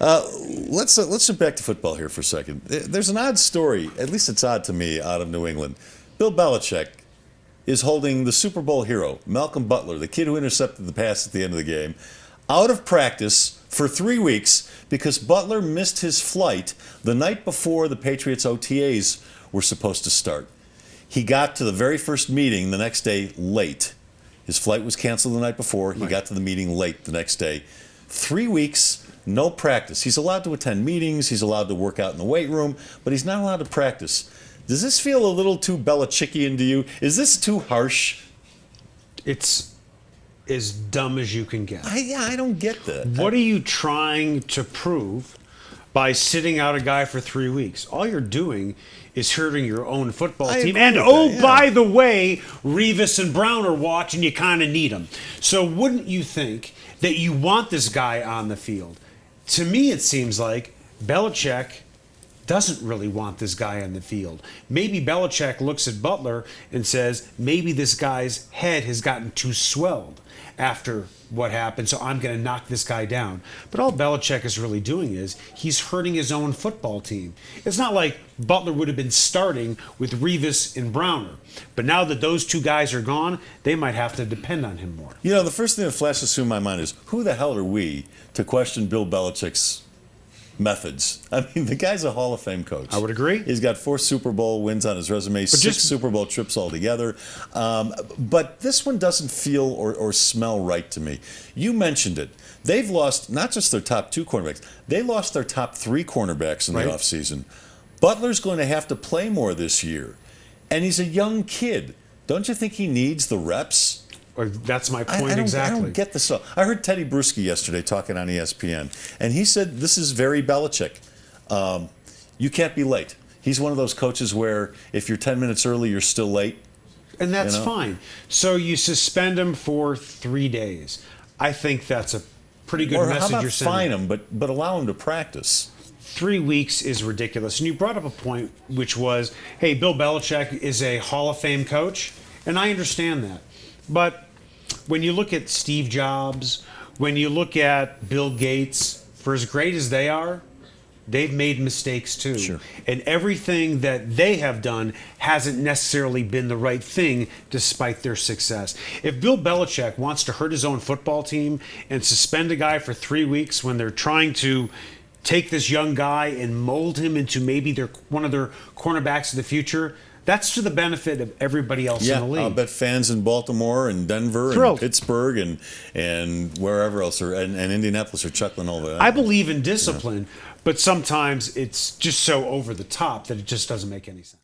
Let's jump back to football here for a second. There's an odd story, at least it's odd to me, out of New England. Bill Belichick is holding the Super Bowl hero, Malcolm Butler, the kid who intercepted the pass at the end of the game, out of practice for 3 weeks because Butler missed his flight the night before the Patriots OTAs were supposed to start. He got to the very first meeting the next day late. His flight was canceled the night before. He got to the meeting late the next day. 3 weeks, no practice. He's allowed to attend meetings. He's allowed to work out in the weight room, but he's not allowed to practice. Does this feel a little too Belichickian to you? Is this too harsh? It's as dumb as you can get. I don't get that. What are you trying to prove by sitting out a guy for 3 weeks? All you're doing is hurting your own football team. And by the way, Revis and Brown are watching. You kind of need them. So wouldn't you think that you want this guy on the field? To me, it seems like Belichick doesn't really want this guy on the field. Maybe Belichick looks at Butler and says, maybe this guy's head has gotten too swelled after what happened, so I'm going to knock this guy down. But all Belichick is really doing is he's hurting his own football team. It's not like Butler would have been starting with Revis and Browner. But now that those two guys are gone, they might have to depend on him more. You know, the first thing that flashes through my mind is, who the hell are we to question Bill Belichick's methods? I mean, the guy's a Hall of Fame coach. I would agree. He's got 4 Super Bowl wins on his resume, 6 Super Bowl trips altogether. But this one doesn't feel or smell right to me. You mentioned it. They've lost not just their top 2 cornerbacks, they lost their top 3 cornerbacks in the offseason. Butler's going to have to play more this year. And he's a young kid. Don't you think he needs the reps? That's my point exactly. I don't get this. I heard Teddy Bruschi yesterday talking on ESPN, and he said this is very Belichick. You can't be late. He's one of those coaches where if you're 10 minutes early, you're still late. And that's fine. So you suspend him for 3 days. I think that's a pretty good message you're sending. Fine him, but allow him to practice. 3 weeks is ridiculous. And you brought up a point, which was, hey, Bill Belichick is a Hall of Fame coach, and I understand that. But when you look at Steve Jobs, when you look at Bill Gates, for as great as they are, they've made mistakes too. Sure. And everything that they have done hasn't necessarily been the right thing despite their success. If Bill Belichick wants to hurt his own football team and suspend a guy for 3 weeks when they're trying to take this young guy and mold him into maybe one of their cornerbacks of the future, that's to the benefit of everybody else in the league. I'll bet fans in Baltimore and Denver and Pittsburgh and wherever else, and Indianapolis are chuckling over that. I believe in discipline, but sometimes it's just so over the top that it just doesn't make any sense.